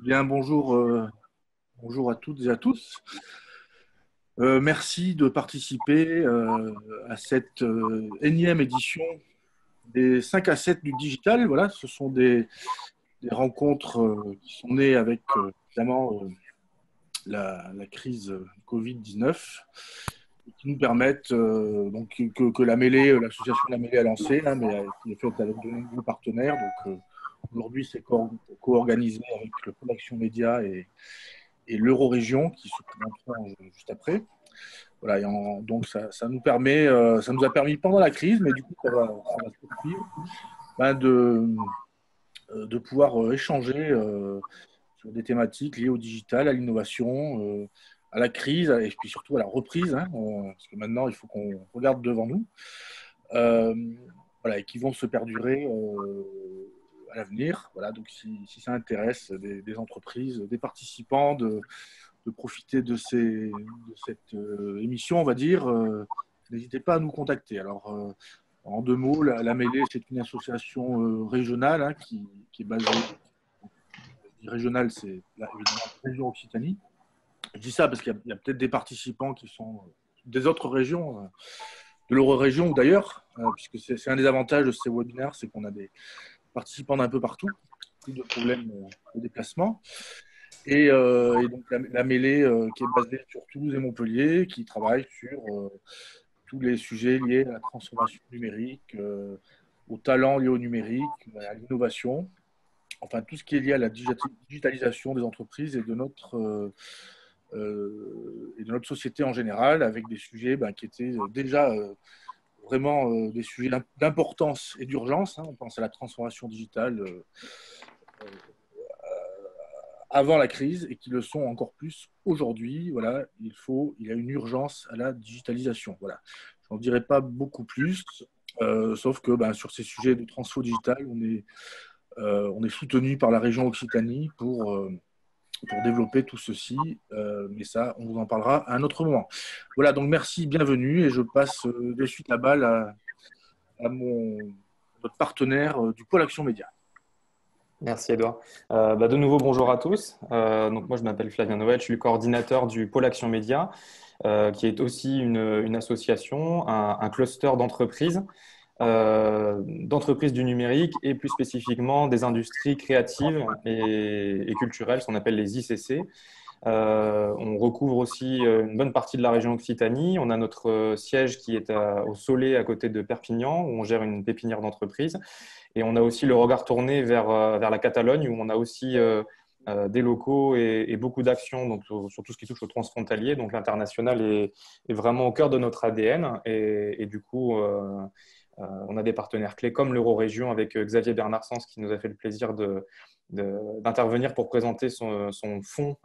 Bien, bonjour, bonjour à toutes et à tous. Merci de participer à cette énième édition des 5 à 7 du digital. Voilà, ce sont des rencontres qui sont nées avec évidemment la crise Covid-19 et qui nous permettent donc que la Mêlée, l'association La Mêlée a lancé, hein, mais qui est faite avec de nombreux partenaires. Donc aujourd'hui, c'est co-organisé avec le Pôle Action Média et l'Eurorégion qui se présenteront juste après. Voilà, donc ça nous a permis pendant la crise, mais du coup ça va se poursuivre, ben de pouvoir échanger sur des thématiques liées au digital, à l'innovation, à la crise et puis surtout à la reprise, hein, parce que maintenant il faut qu'on regarde devant nous, euh, voilà, et qui vont se perdurer à l'avenir. Voilà, donc si ça intéresse des entreprises, des participants, de profiter de cette émission, on va dire, n'hésitez pas à nous contacter. Alors, en deux mots, la Mêlée, c'est une association régionale, hein, qui est basée, régionale, c'est là, évidemment la région Occitanie. Je dis ça parce qu'il y a peut-être des participants qui sont des autres régions, de l'Eurorégion ou d'ailleurs, puisque c'est un des avantages de ces webinaires, c'est qu'on a des participants d'un peu partout, plus de problèmes de déplacement. Et donc la Mêlée, qui est basée sur Toulouse et Montpellier, qui travaille sur tous les sujets liés à la transformation numérique, au talent lié au numérique, à l'innovation, enfin tout ce qui est lié à la digitalisation des entreprises et de notre société en général, avec des sujets qui étaient déjà vraiment des sujets d'importance et d'urgence, hein. On pense à la transformation digitale avant la crise et qui le sont encore plus aujourd'hui. Voilà, il y a une urgence à la digitalisation. Voilà, je n'en dirai pas beaucoup plus, sauf que sur ces sujets de transfo digital, on est soutenu par la région Occitanie pour développer tout ceci, mais ça, on vous en parlera à un autre moment. Voilà, donc merci, bienvenue, et je passe de suite la balle à notre partenaire du Pôle Action Média. Merci Edouard. De nouveau, bonjour à tous. Donc moi, je m'appelle Flavien Noël, je suis le coordinateur du Pôle Action Média, qui est aussi une association, un cluster d'entreprises du numérique et plus spécifiquement des industries créatives et culturelles, ce qu'on appelle les ICC. On recouvre aussi une bonne partie de la région Occitanie. On a notre siège qui est au Soleil, à côté de Perpignan, où on gère une pépinière d'entreprise. Et on a aussi le regard tourné vers la Catalogne, où on a aussi des locaux et beaucoup d'actions donc, sur tout ce qui touche au transfrontalier. Donc l'international est vraiment au cœur de notre ADN. Et du coup, on a des partenaires clés comme l'Eurorégion avec Xavier Bernard-Sens qui nous a fait le plaisir d'intervenir pour présenter son fonds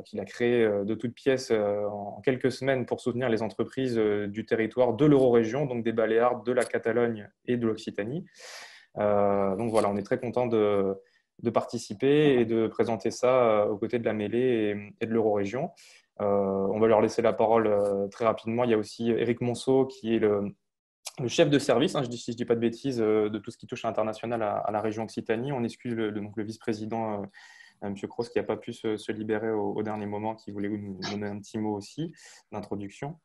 qu'il a créé de toutes pièces en quelques semaines pour soutenir les entreprises du territoire de l'Eurorégion, donc des Baléares, de la Catalogne et de l'Occitanie. Donc voilà, on est très content de participer et de présenter ça aux côtés de la Mêlée et de l'Eurorégion. On va leur laisser la parole très rapidement. Il y a aussi Éric Monceau qui est le chef de service, hein, si je ne dis pas de bêtises, de tout ce qui touche à l'international à la région Occitanie. On excuse donc le vice-président, M. Cross, qui n'a pas pu se libérer au dernier moment, qui voulait nous donner un petit mot aussi d'introduction.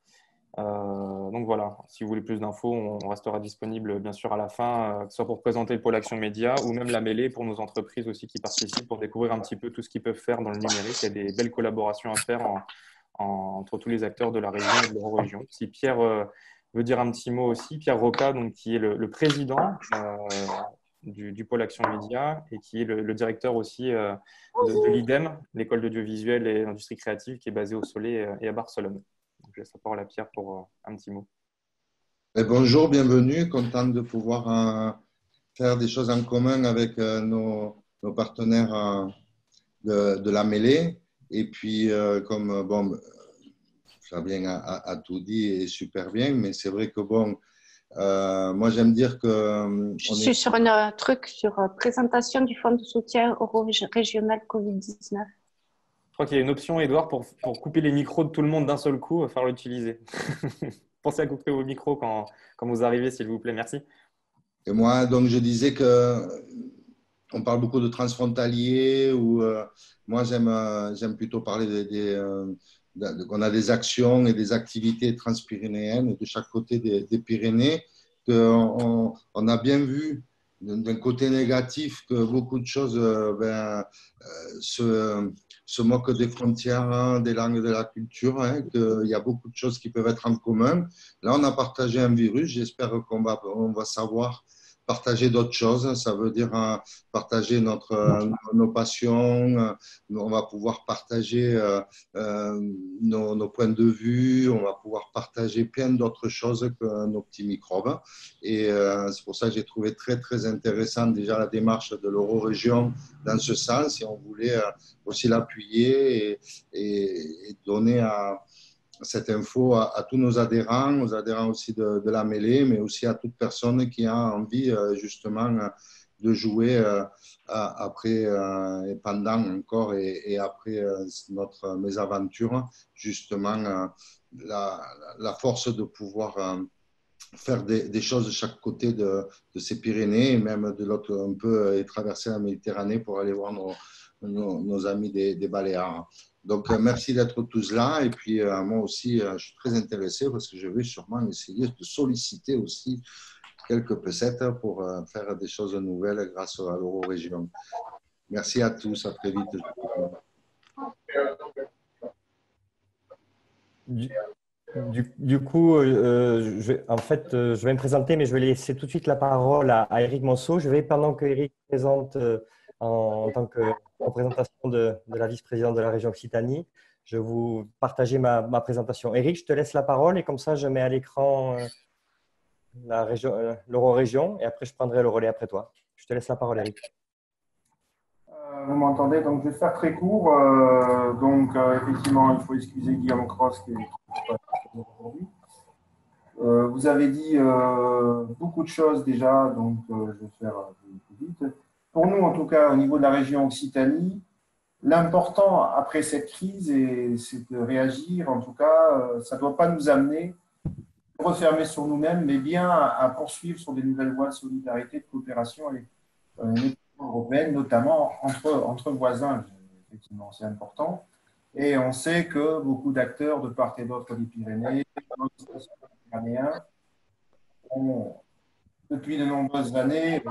Donc voilà, si vous voulez plus d'infos, on restera disponible bien sûr à la fin, que ce soit pour présenter le pôle Action Média ou même la mêlée pour nos entreprises aussi qui participent pour découvrir un petit peu tout ce qu'ils peuvent faire dans le numérique. Il y a des belles collaborations à faire entre tous les acteurs de la région et de l'Eurorégion. Si Pierre veut dire un petit mot aussi, Pierre Roca, donc, qui est le président du pôle Action Média et qui est le directeur aussi de l'IDEM, l'école d'audiovisuel et industrie créative, qui est basée au Soleil et à Barcelone. Donc, je laisse la parole à Pierre pour un petit mot. Bonjour, bienvenue. Content de pouvoir faire des choses en commun avec nos partenaires de la mêlée. Et puis, comme Fabien a tout dit et super bien, mais c'est vrai que moi j'aime dire que Je suis sur un truc sur présentation du fonds de soutien euro-régional Covid-19. Je crois qu'il y a une option, Edouard, pour couper les micros de tout le monde d'un seul coup, il va falloir l'utiliser. Pensez à couper vos micros quand vous arrivez, s'il vous plaît. Merci. Et moi, donc, je disais que on parle beaucoup de transfrontalier ou moi j'aime plutôt parler qu'on a des actions et des activités transpyrénéennes de chaque côté des Pyrénées, qu'on a bien vu d'un côté négatif que beaucoup de choses se moquent des frontières, hein, des langues, de la culture, hein, qu'il y a beaucoup de choses qui peuvent être en commun. Là, on a partagé un virus, j'espère on va savoir partager d'autres choses, ça veut dire partager nos passions, on va pouvoir partager nos points de vue, on va pouvoir partager plein d'autres choses que nos petits microbes. Et c'est pour ça que j'ai trouvé très, très intéressant déjà la démarche de l'Eurorégion dans ce sens et on voulait aussi l'appuyer et donner cette info à tous nos adhérents, aux adhérents aussi de la mêlée, mais aussi à toute personne qui a envie justement de jouer après et pendant encore et après notre mésaventure, justement la force de pouvoir faire des choses de chaque côté de ces Pyrénées et même de l'autre un peu et traverser la Méditerranée pour aller voir nos amis des Baléares. Donc, merci d'être tous là. Et puis, moi aussi, je suis très intéressé parce que je vais sûrement essayer de solliciter aussi quelques pesettes pour faire des choses nouvelles grâce à l'Eurorégion. Merci à tous. À très vite. Du coup, je vais me présenter, mais je vais laisser tout de suite la parole à Éric Monceau. Je vais, pendant que Éric présente en tant que représentation de la vice-présidente de la région Occitanie, je vais vous partager ma présentation. Éric, je te laisse la parole et comme ça, je mets à l'écran l'Eurorégion et après, je prendrai le relais après toi. Je te laisse la parole, Éric. Vous m'entendez, donc je vais faire très court. Effectivement, il faut excuser Guillaume Cross qui est aujourd'hui. Vous avez dit beaucoup de choses déjà, donc je vais faire plus vite. Pour nous, en tout cas, au niveau de la région Occitanie, l'important après cette crise, c'est de réagir. En tout cas, ça ne doit pas nous amener à refermer sur nous-mêmes, mais bien à poursuivre sur des nouvelles voies de solidarité, de coopération avec l'Union européenne, notamment entre voisins. Effectivement, c'est important. Et on sait que beaucoup d'acteurs de part et d'autre des Pyrénées, ont, depuis de nombreuses années,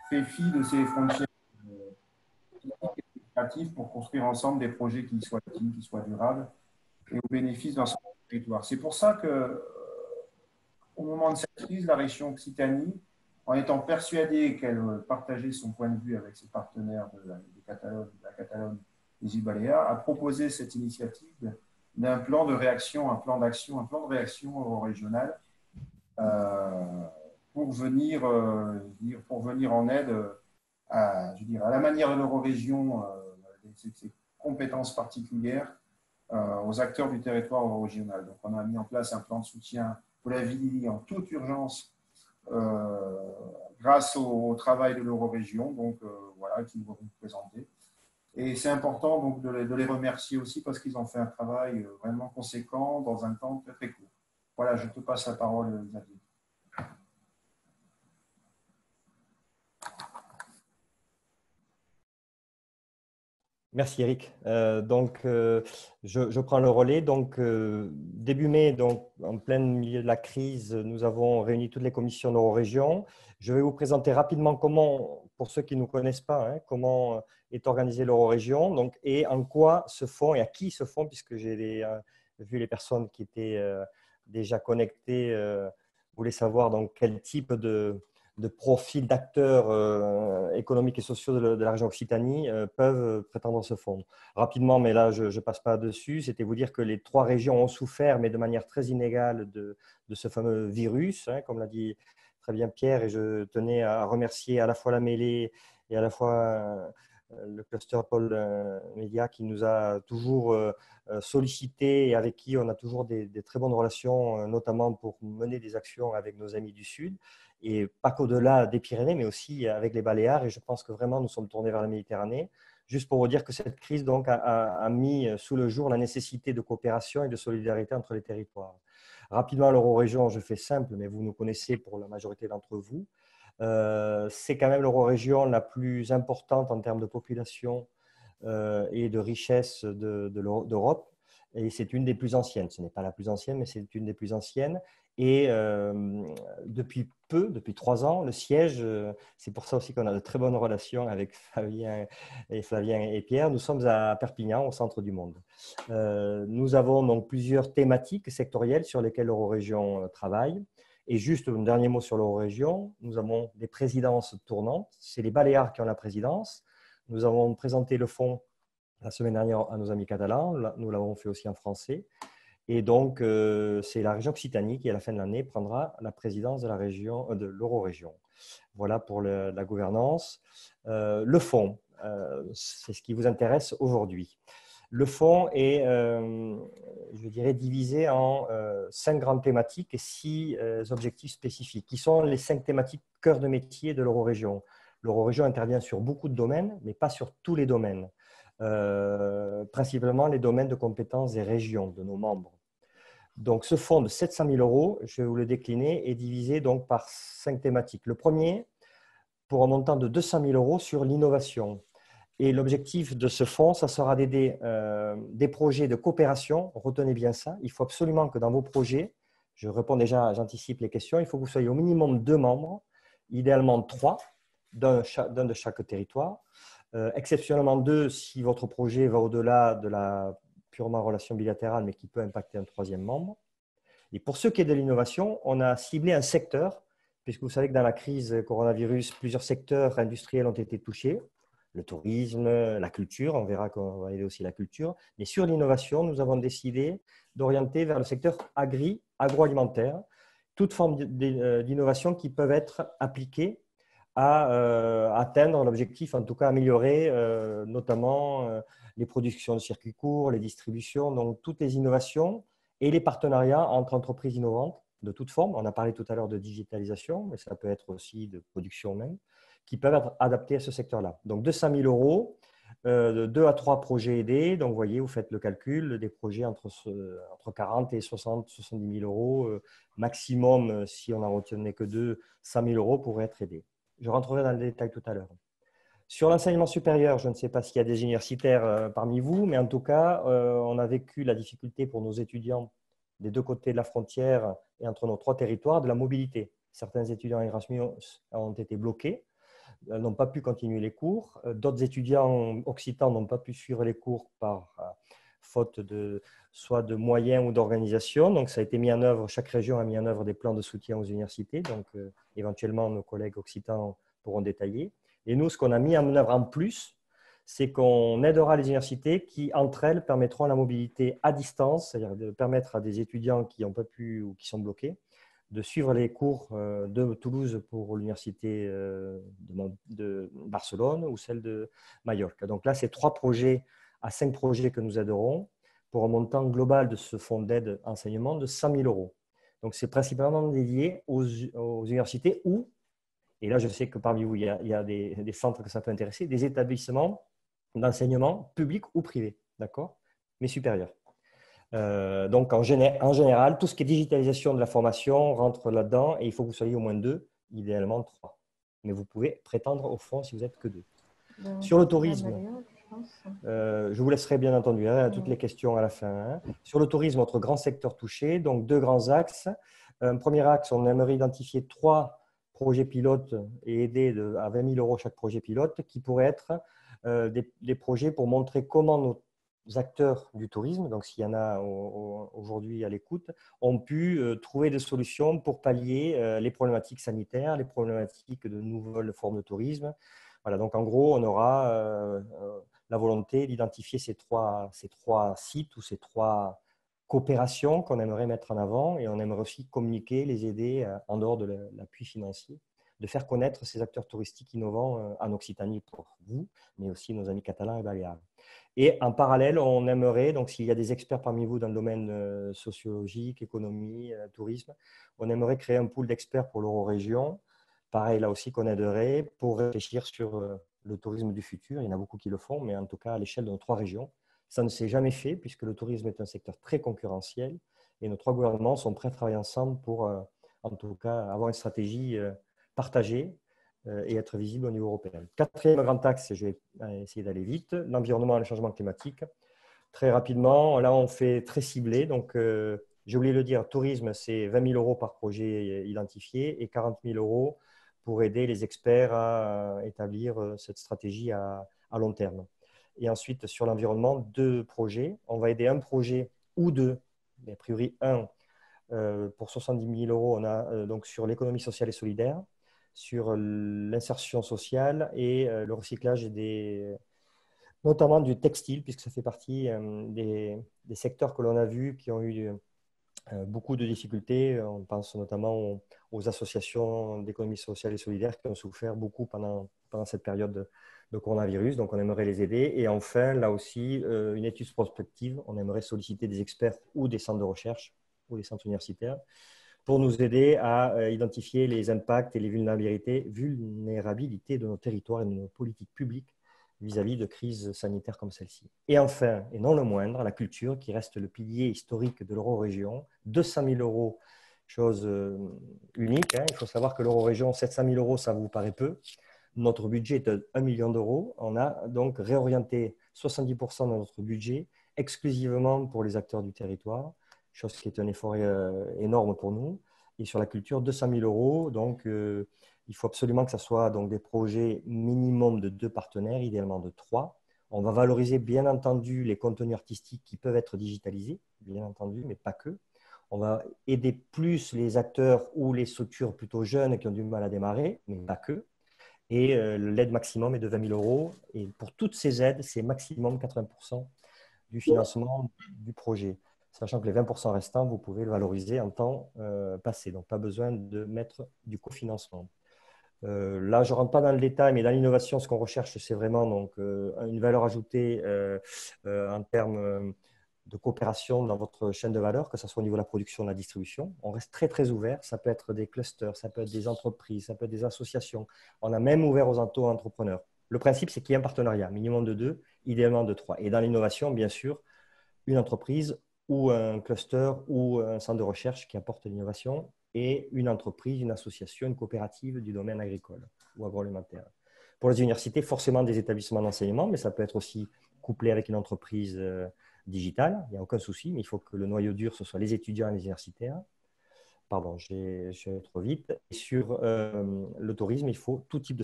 fait fi de ces frontières administratives pour construire ensemble des projets qui soient utiles, qui soient durables et au bénéfice d'un certain territoire. C'est pour ça que, au moment de cette crise, la région Occitanie, en étant persuadée qu'elle partageait son point de vue avec ses partenaires de la Catalogne, des îles Baléares, a proposé cette initiative d'un plan de réaction, un plan d'action, un plan de réaction régional pour venir en aide à la manière de l'Eurorégion, ses compétences particulières aux acteurs du territoire régional. Donc, on a mis en place un plan de soutien pour la vie en toute urgence grâce au travail de l'Eurorégion, donc voilà, qui nous vont vous présenter. Et c'est important donc de les remercier aussi parce qu'ils ont fait un travail vraiment conséquent dans un temps très très court. Voilà, je te passe la parole, Xavier. Merci Eric. Je prends le relais. Donc, début mai, donc, en plein milieu de la crise, nous avons réuni toutes les commissions d'Eurorégion. Je vais vous présenter rapidement comment, pour ceux qui ne nous connaissent pas, hein, comment est organisée l'Eurorégion et en quoi se font et à qui se font, puisque j'ai vu les personnes qui étaient déjà connectées, voulaient savoir donc, quel type de profils d'acteurs économiques et sociaux de la région Occitanie peuvent prétendre ce fonds. Rapidement, mais là, je ne passe pas dessus, c'était vous dire que les 3 régions ont souffert, mais de manière très inégale, de ce fameux virus, hein, comme l'a dit très bien Pierre, et je tenais à remercier à la fois la mêlée et à la fois le cluster Pôle Média qui nous a toujours sollicité et avec qui on a toujours des très bonnes relations, notamment pour mener des actions avec nos amis du Sud. Et pas qu'au-delà des Pyrénées, mais aussi avec les Baléares. Et je pense que vraiment, nous sommes tournés vers la Méditerranée. Juste pour vous dire que cette crise donc, a mis sous le jour la nécessité de coopération et de solidarité entre les territoires. Rapidement, l'Eurorégion, je fais simple, mais vous nous connaissez pour la majorité d'entre vous. C'est quand même l'eurorégion la plus importante en termes de population et de richesse d'Europe. Et c'est une des plus anciennes. Ce n'est pas la plus ancienne, mais c'est une des plus anciennes. Et depuis 3 ans, le siège, c'est pour ça aussi qu'on a de très bonnes relations avec Flavien et Pierre. Nous sommes à Perpignan, au centre du monde. Nous avons donc plusieurs thématiques sectorielles sur lesquelles l'Eurorégion travaille. Et juste un dernier mot sur l'Eurorégion, nous avons des présidences tournantes. C'est les Baléares qui ont la présidence. Nous avons présenté le fonds la semaine dernière à nos amis catalans. Nous l'avons fait aussi en français. Et donc, c'est la région Occitanie qui, à la fin de l'année, prendra la présidence de de l'Eurorégion. Voilà pour la gouvernance. Le fonds, c'est ce qui vous intéresse aujourd'hui. Le fonds est, je dirais, divisé en 5 grandes thématiques et 6 objectifs spécifiques, qui sont les 5 thématiques cœur de métier de l'Eurorégion. L'Eurorégion intervient sur beaucoup de domaines, mais pas sur tous les domaines. Principalement les domaines de compétences des régions, de nos membres. Donc, ce fonds de 700 000 €, je vais vous le décliner, est divisé donc par 5 thématiques. Le premier, pour un montant de 200 000 € sur l'innovation. Et l'objectif de ce fonds, ça sera d'aider des projets de coopération. Retenez bien ça. Il faut absolument que dans vos projets, je réponds déjà, j'anticipe les questions, il faut que vous soyez au minimum 2 membres, idéalement 3, d'un de chaque territoire. Exceptionnellement 2 si votre projet va au-delà de la purement relation bilatérale, mais qui peut impacter un 3e membre. Et pour ce qui est de l'innovation, on a ciblé un secteur, puisque vous savez que dans la crise coronavirus, plusieurs secteurs industriels ont été touchés. Le tourisme, la culture, on verra qu'on va aider aussi la culture. Mais sur l'innovation, nous avons décidé d'orienter vers le secteur agroalimentaire, toute forme d'innovation qui peuvent être appliquées à atteindre l'objectif, en tout cas améliorer notamment les productions de circuits courts, les distributions, donc toutes les innovations et les partenariats entre entreprises innovantes de toute forme. On a parlé tout à l'heure de digitalisation, mais ça peut être aussi de production même, qui peuvent être adaptés à ce secteur-là. Donc 200 000 €, de 2 à 3 projets aidés. Donc vous voyez, vous faites le calcul, des projets entre 40 et 70 000 € maximum, si on n'en retenait que 2, 100 000 € pourraient être aidés. Je rentrerai dans le détail tout à l'heure. Sur l'enseignement supérieur, je ne sais pas s'il y a des universitaires parmi vous, mais en tout cas, on a vécu la difficulté pour nos étudiants des 2 côtés de la frontière et entre nos 3 territoires de la mobilité. Certains étudiants Erasmus ont été bloqués, n'ont pas pu continuer les cours. D'autres étudiants occitans n'ont pas pu suivre les cours par faute soit de moyens ou d'organisation. Donc, ça a été mis en œuvre, chaque région a mis en œuvre des plans de soutien aux universités. Donc, éventuellement, nos collègues occitans pourront détailler. Et nous, ce qu'on a mis en œuvre en plus, c'est qu'on aidera les universités qui, entre elles, permettront la mobilité à distance, c'est-à-dire de permettre à des étudiants qui n'ont pas pu ou qui sont bloqués de suivre les cours de Toulouse pour l'université de Barcelone ou celle de Majorque. Donc là, c'est 3 projets à 5 projets que nous aiderons pour un montant global de ce fonds d'aide enseignement de 100 000 €. Donc, c'est principalement dédié aux universités ou, et là, je sais que parmi vous, il y a des centres que ça peut intéresser, des établissements d'enseignement publics ou privés, d'accord, mais supérieurs. Donc, en général, tout ce qui est digitalisation de la formation rentre là-dedans et il faut que vous soyez au moins 2, idéalement 3. Mais vous pouvez prétendre au fond si vous n'êtes que 2. Sur le tourisme, je vous laisserai bien entendu toutes les questions à la fin. Sur le tourisme, notre grand secteur touché, donc 2 grands axes. Un premier axe, on aimerait identifier 3 projets pilotes et aider à 20 000 € chaque projet pilote qui pourraient être des projets pour montrer comment nos acteurs du tourisme, donc s'il y en a aujourd'hui à l'écoute, ont pu trouver des solutions pour pallier les problématiques sanitaires, les problématiques de nouvelles formes de tourisme. Voilà, donc en gros, on aura la volonté d'identifier ces trois sites ou ces 3 coopérations qu'on aimerait mettre en avant et on aimerait aussi communiquer, les aider en dehors de l'appui financier, de faire connaître ces acteurs touristiques innovants en Occitanie pour vous, mais aussi nos amis catalans et baléares. Et en parallèle, on aimerait, donc s'il y a des experts parmi vous dans le domaine sociologique, économie, tourisme, on aimerait créer un pool d'experts pour l'Eurorégion. Pareil, là aussi, qu'on aiderait pour réfléchir sur le tourisme du futur. Il y en a beaucoup qui le font, mais en tout cas, à l'échelle de nos 3 régions, ça ne s'est jamais fait puisque le tourisme est un secteur très concurrentiel et nos 3 gouvernements sont prêts à travailler ensemble pour, en tout cas, avoir une stratégie partagée et être visible au niveau européen. Quatrième grand axe, je vais essayer d'aller vite, l'environnement et le changement climatique. Très rapidement, là, on fait très ciblé. Donc, j'ai oublié de le dire, tourisme, c'est 20 000 € par projet identifié et 40 000 € pour aider les experts à établir cette stratégie à long terme. Et ensuite, sur l'environnement, 2 projets. On va aider un projet ou 2, mais a priori 1, pour 70 000 €. On a donc sur l'économie sociale et solidaire, sur l'insertion sociale et le recyclage notamment du textile, puisque ça fait partie des secteurs que l'on a vus qui ont eu beaucoup de difficultés. On pense notamment aux associations d'économie sociale et solidaire qui ont souffert beaucoup pendant cette période de coronavirus. Donc, on aimerait les aider. Et enfin, là aussi, une étude prospective. On aimerait solliciter des experts ou des centres de recherche ou des centres universitaires pour nous aider à identifier les impacts et les vulnérabilités de nos territoires et de nos politiques publiques vis-à-vis de crises sanitaires comme celle-ci. Et enfin, et non le moindre, la culture qui reste le pilier historique de l'Eurorégion. 200 000 €, chose unique. Il faut savoir que l'Eurorégion, 700 000 €, ça vous paraît peu. Notre budget est de 1 million d'euros. On a donc réorienté 70% de notre budget exclusivement pour les acteurs du territoire, chose qui est un effort énorme pour nous. Et sur la culture, 200 000 €. Donc, il faut absolument que ce soit donc, des projets minimum de 2 partenaires, idéalement de 3. On va valoriser, bien entendu, les contenus artistiques qui peuvent être digitalisés, bien entendu, mais pas que. On va aider plus les acteurs ou les structures plutôt jeunes qui ont du mal à démarrer, mais pas que. Et l'aide maximum est de 20 000 €. Et pour toutes ces aides, c'est maximum 80% du financement du projet. Sachant que les 20% restants, vous pouvez le valoriser en temps passé. Donc, pas besoin de mettre du cofinancement. Là, je ne rentre pas dans le détail, mais dans l'innovation, ce qu'on recherche, c'est vraiment donc, une valeur ajoutée en termes de coopération dans votre chaîne de valeur, que ce soit au niveau de la production ou de la distribution. On reste très, très ouvert. Ça peut être des clusters, ça peut être des entreprises, ça peut être des associations. On a même ouvert aux auto-entrepreneurs. Le principe, c'est qu'il y ait un partenariat, minimum de 2, idéalement de 3. Et dans l'innovation, bien sûr, une entreprise ou un cluster ou un centre de recherche qui apporte l'innovation et une entreprise, une association, une coopérative du domaine agricole ou agroalimentaire. Pour les universités, forcément des établissements d'enseignement, mais ça peut être aussi couplé avec une entreprise digitale. Il n'y a aucun souci, mais il faut que le noyau dur, ce soit les étudiants et les universitaires. Pardon, je suis allé trop vite. Et sur le tourisme, il faut tout type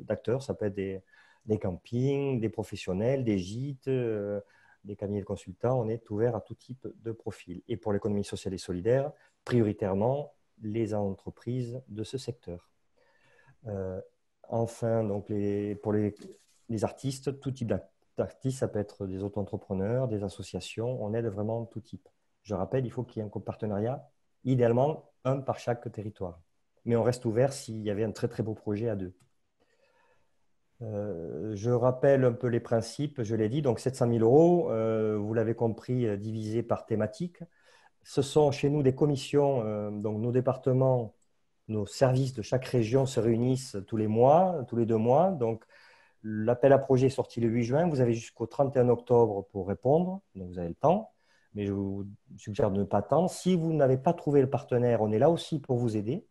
d'acteurs. Ça peut être des campings, des professionnels, des gîtes, des cabinets de consultants. On est ouvert à tout type de profil. Et pour l'économie sociale et solidaire, prioritairement, les entreprises de ce secteur. Enfin, donc pour les artistes, tout type d'artistes, ça peut être des auto-entrepreneurs, des associations, on aide vraiment tout type. Je rappelle, il faut qu'il y ait un partenariat, idéalement un par chaque territoire. Mais on reste ouvert s'il y avait un très très beau projet à 2. Je rappelle un peu les principes, je l'ai dit, donc 700 000 €, vous l'avez compris, divisé par thématique. Ce sont chez nous des commissions, donc nos départements, nos services de chaque région se réunissent tous les mois, tous les 2 mois. Donc, l'appel à projet est sorti le 8 juin. Vous avez jusqu'au 31 octobre pour répondre, donc vous avez le temps. Mais je vous suggère de ne pas attendre. Si vous n'avez pas trouvé le partenaire, on est là aussi pour vous aider.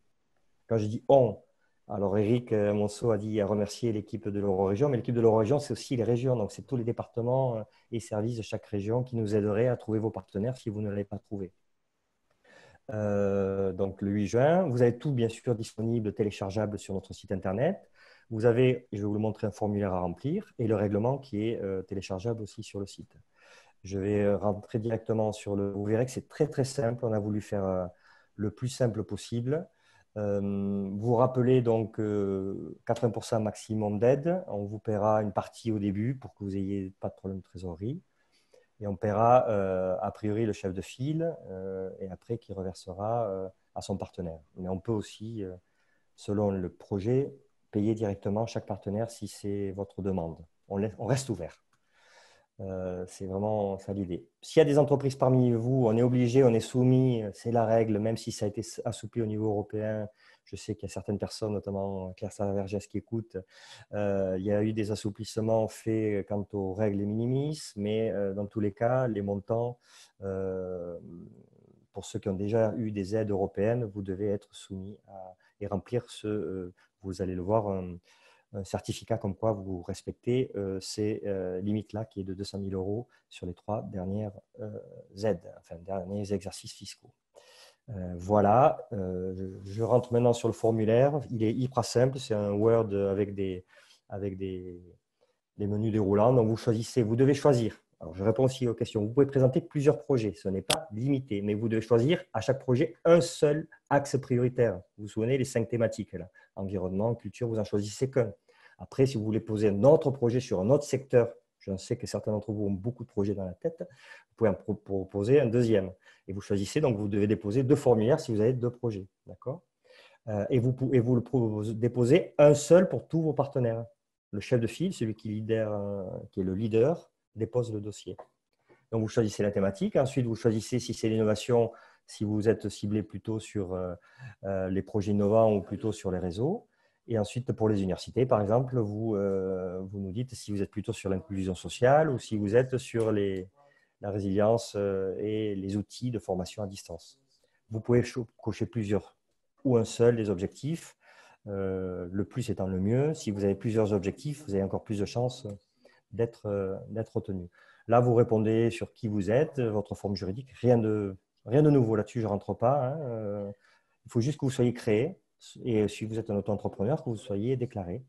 Quand je dis on, alors Eric Monceau a dit à remercier l'équipe de l'Eurorégion, mais l'équipe de l'Eurorégion, c'est aussi les régions. Donc, c'est tous les départements et services de chaque région qui nous aideraient à trouver vos partenaires si vous ne l'avez pas trouvé. Donc, le 8 juin, vous avez tout bien sûr disponible, téléchargeable sur notre site internet. Vous avez, je vais vous le montrer, un formulaire à remplir et le règlement qui est téléchargeable aussi sur le site. Je vais rentrer directement sur le… Vous verrez que c'est très, très simple. On a voulu faire le plus simple possible. Vous rappelez donc 80% maximum d'aide. On vous paiera une partie au début pour que vous n'ayez pas de problème de trésorerie. Et on paiera a priori le chef de file et après qui reversera à son partenaire. Mais on peut aussi, selon le projet, payer directement chaque partenaire si c'est votre demande. On reste ouvert. C'est vraiment ça l'idée. S'il y a des entreprises parmi vous, on est obligé, on est soumis, c'est la règle, même si ça a été assoupli au niveau européen. Je sais qu'il y a certaines personnes, notamment Claire Savergès, qui écoutent. Il y a eu des assouplissements faits quant aux règles minimis, mais dans tous les cas, les montants, pour ceux qui ont déjà eu des aides européennes, vous devez être soumis et remplir ce vous allez le voir, un certificat comme quoi vous respectez ces limites-là qui est de 200 000 € sur les 3 dernières aides, enfin derniers exercices fiscaux. Voilà, je rentre maintenant sur le formulaire. Il est hyper simple, c'est un Word avec des menus déroulants. Donc, vous devez choisir. Alors, je réponds aussi aux questions. Vous pouvez présenter plusieurs projets, ce n'est pas limité, mais vous devez choisir à chaque projet un seul axe prioritaire. Vous vous souvenez, les 5 thématiques, là. Environnement, culture, vous en choisissez qu'un. Après, si vous voulez poser un autre projet sur un autre secteur, je sais que certains d'entre vous ont beaucoup de projets dans la tête, vous pouvez en proposer un deuxième. Et vous choisissez, donc vous devez déposer 2 formulaires si vous avez 2 projets. D'accord ? Et vous le déposez un seul pour tous vos partenaires. Le chef de file, celui qui est le leader, dépose le dossier. Donc, vous choisissez la thématique. Ensuite, vous choisissez si c'est l'innovation, si vous êtes ciblé plutôt sur les projets innovants ou plutôt sur les réseaux. Et ensuite, pour les universités, par exemple, vous nous dites si vous êtes plutôt sur l'inclusion sociale ou si vous êtes sur la résilience et les outils de formation à distance. Vous pouvez cocher plusieurs ou un seul des objectifs. Le plus étant le mieux. Si vous avez plusieurs objectifs, vous avez encore plus de chances d'être retenu. Là, vous répondez sur qui vous êtes, votre forme juridique. Rien de nouveau là-dessus, je ne rentre pas. Il faut juste que vous soyez créé et si vous êtes un auto-entrepreneur, que vous soyez déclaré.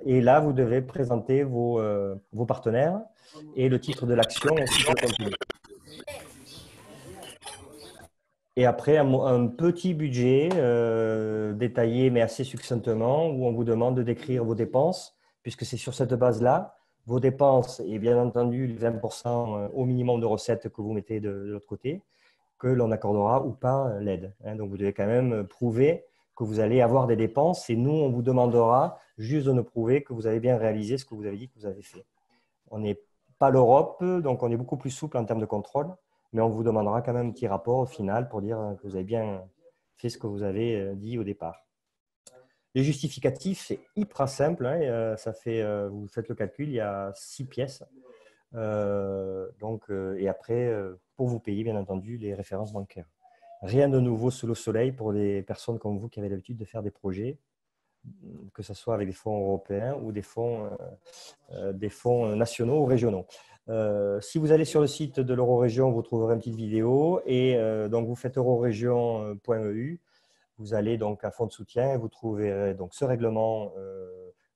Et là, vous devez présenter vos partenaires et le titre de l'action ainsi que le contenu. Et après, un petit budget détaillé, mais assez succinctement, où on vous demande de décrire vos dépenses, puisque c'est sur cette base-là, vos dépenses et bien entendu les 20% au minimum de recettes que vous mettez de l'autre côté, que l'on accordera ou pas l'aide. Donc, vous devez quand même prouver que vous allez avoir des dépenses et nous, on vous demandera juste de nous prouver que vous avez bien réalisé ce que vous avez dit que vous avez fait. On n'est pas l'Europe, donc on est beaucoup plus souple en termes de contrôle. Mais on vous demandera quand même un petit rapport au final pour dire que vous avez bien fait ce que vous avez dit au départ. Les justificatifs, c'est hyper simple. Vous faites le calcul, il y a 6 pièces. Et après, pour vous payer, bien entendu, les références bancaires. Rien de nouveau sous le soleil pour les personnes comme vous qui avez l'habitude de faire des projets, que ce soit avec des fonds européens ou des fonds nationaux ou régionaux. Si vous allez sur le site de l'Eurorégion, vous trouverez une petite vidéo et donc vous faites eurorégion.eu, vous allez donc à fonds de soutien et vous trouverez donc ce règlement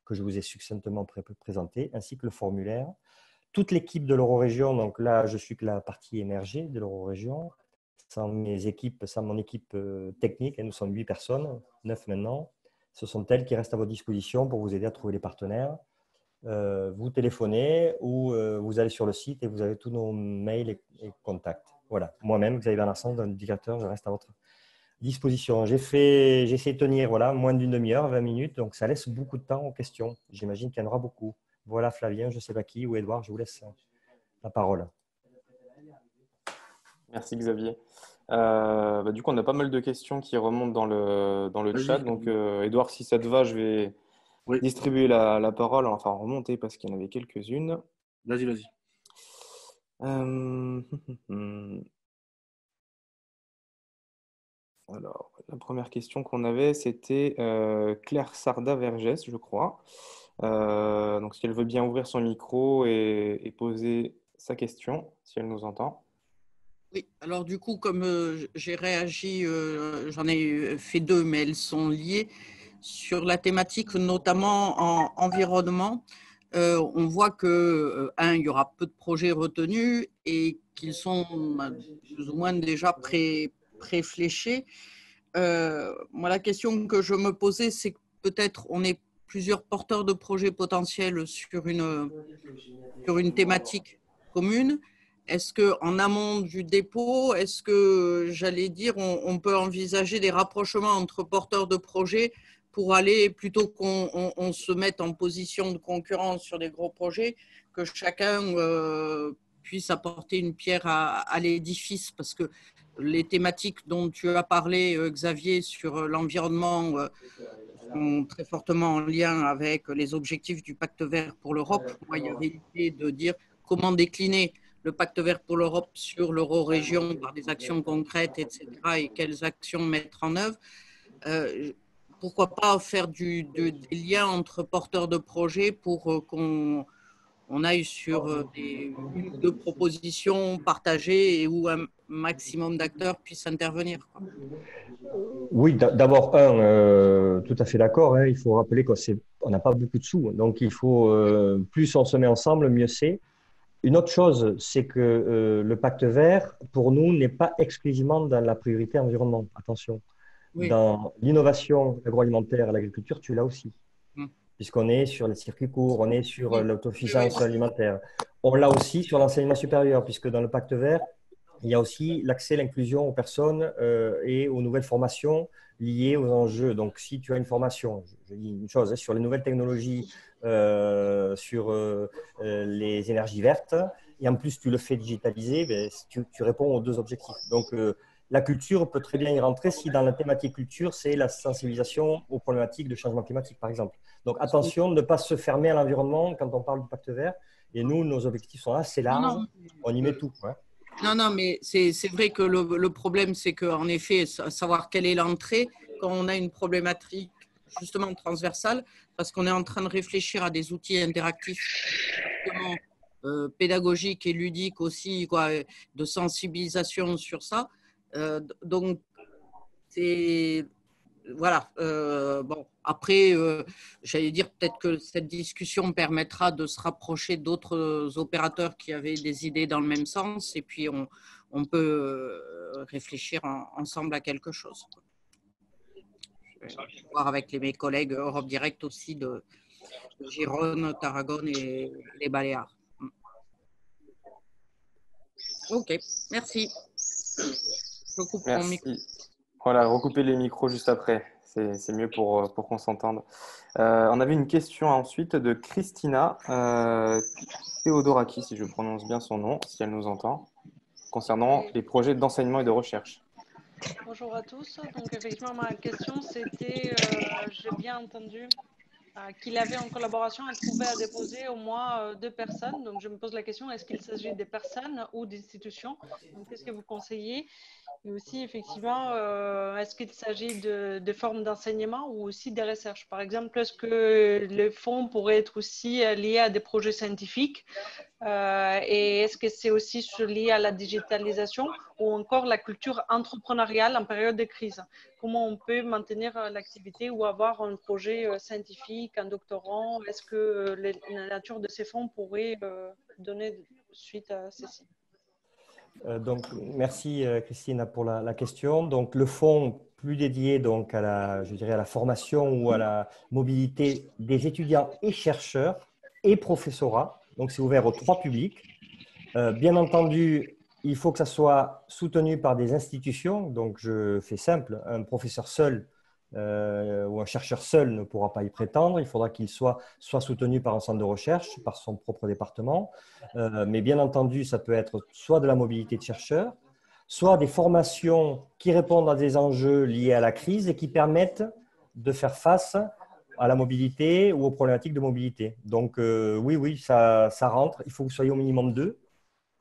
que je vous ai succinctement présenté ainsi que le formulaire. Toute l'équipe de l'Eurorégion, donc là je suis que la partie émergée de l'Eurorégion, sans mon équipe technique, et nous sommes 8 personnes, 9 maintenant, ce sont elles qui restent à votre disposition pour vous aider à trouver les partenaires. Vous téléphonez ou vous allez sur le site et vous avez tous nos mails et contacts. Voilà. Moi-même, Xavier Bernardson, dans le directeur, je reste à votre disposition. J'ai essayé de tenir moins d'une demi-heure, 20 minutes, donc ça laisse beaucoup de temps aux questions. J'imagine qu'il y en aura beaucoup. Voilà, Flavien, je ne sais pas qui, ou Edouard, je vous laisse la parole. Merci Xavier. Du coup, on a pas mal de questions qui remontent dans le chat. Donc, Edouard, si ça te va, je vais distribuer la parole, enfin remonter parce qu'il y en avait quelques-unes. Vas-y. Alors, la première question qu'on avait, c'était Claire Sarda-Vergès, je crois. Donc, si elle veut bien ouvrir son micro et poser sa question, si elle nous entend. Oui, alors du coup, comme j'ai réagi, j'en ai fait 2, mais elles sont liées sur la thématique, notamment en environnement. On voit que, il y aura peu de projets retenus et qu'ils sont plus ou moins déjà préfléchés. Moi, la question que je me posais, c'est que peut-être on est plusieurs porteurs de projets potentiels sur une thématique commune. Est-ce qu'en amont du dépôt, est-ce que, j'allais dire, on peut envisager des rapprochements entre porteurs de projets pour aller, plutôt qu'on se mette en position de concurrence sur des gros projets, que chacun puisse apporter une pierre à l'édifice, parce que les thématiques dont tu as parlé, Xavier, sur l'environnement sont très fortement en lien avec les objectifs du Pacte vert pour l'Europe. Moi, il y avait l'idée de dire comment décliner le Pacte vert pour l'Europe sur l'Eurorégion par des actions concrètes, etc. et quelles actions mettre en œuvre. pourquoi pas faire des liens entre porteurs de projets pour qu'on aille sur une ou deux propositions partagées et où un maximum d'acteurs puissent intervenir, quoi. Oui, d'abord, tout à fait d'accord, hein, il faut rappeler qu'on n'a pas beaucoup de sous. Donc, il faut, plus on se met ensemble, mieux c'est. Une autre chose, c'est que le pacte vert, pour nous, n'est pas exclusivement dans la priorité environnement. Attention. Oui. Dans l'innovation agroalimentaire et l'agriculture, tu l'as aussi. Mm. Puisqu'on est sur les circuits courts, on est sur Oui. l'autosuffisance Oui. alimentaire. On l'a aussi sur l'enseignement supérieur, puisque dans le pacte vert, il y a aussi l'accès, l'inclusion aux personnes et aux nouvelles formations liées aux enjeux. Donc, si tu as une formation, je dis une chose, hein, sur les nouvelles technologies, sur les énergies vertes, et en plus tu le fais digitaliser, ben, tu réponds aux deux objectifs. Donc, la culture peut très bien y rentrer si dans la thématique culture, c'est la sensibilisation aux problématiques de changement climatique, par exemple. Donc, attention de ne pas se fermer à l'environnement quand on parle du pacte vert. Et nous, nos objectifs sont assez larges. On y met tout. Hein. Non, mais c'est vrai que le problème, c'est qu'en effet, savoir quelle est l'entrée, quand on a une problématique justement transversale, parce qu'on est en train de réfléchir à des outils interactifs justement, pédagogiques et ludiques aussi, quoi, de sensibilisation sur ça. Donc, c'est… Voilà. Bon, après, j'allais dire peut-être que cette discussion permettra de se rapprocher d'autres opérateurs qui avaient des idées dans le même sens, et puis on peut réfléchir ensemble à quelque chose. Je vais voir avec mes collègues Europe Direct aussi de Gironde, Tarragone et les Baléares. Ok, merci. Je coupe mon micro. Merci. Voilà, recouper les micros juste après. C'est mieux pour qu'on s'entende. On avait une question ensuite de Christina Theodoraki, si je prononce bien son nom, si elle nous entend, concernant les projets d'enseignement et de recherche. Bonjour à tous. Donc, effectivement, ma question, c'était, j'ai bien entendu qu'il avait en collaboration à trouver à déposer au moins 2 personnes. Donc, je me pose la question, est-ce qu'il s'agit des personnes ou d'institutions? Donc, qu'est-ce que vous conseillez? Et aussi, effectivement, est-ce qu'il s'agit de formes d'enseignement ou aussi des recherches? Par exemple, est-ce que les fonds pourraient être aussi liés à des projets scientifiques? Et est-ce que c'est aussi lié à la digitalisation ou encore la culture entrepreneuriale en période de crise? Comment on peut maintenir l'activité ou avoir un projet scientifique, un doctorant? Est-ce que la nature de ces fonds pourrait donner suite à ceci? Donc, merci Christine pour la question. Donc, le fonds plus dédié donc à je dirais à la formation ou à la mobilité des étudiants et chercheurs et professorat. Donc, c'est ouvert aux 3 publics. Bien entendu, il faut que ça soit soutenu par des institutions. Donc, je fais simple, un professeur seul ou un chercheur seul ne pourra pas y prétendre. Il faudra qu'il soit soutenu par un centre de recherche, par son propre département. Mais bien entendu, ça peut être soit de la mobilité de chercheurs, soit des formations qui répondent à des enjeux liés à la crise et qui permettent de faire face à la mobilité ou aux problématiques de mobilité. Donc, oui, ça rentre. Il faut que vous soyez au minimum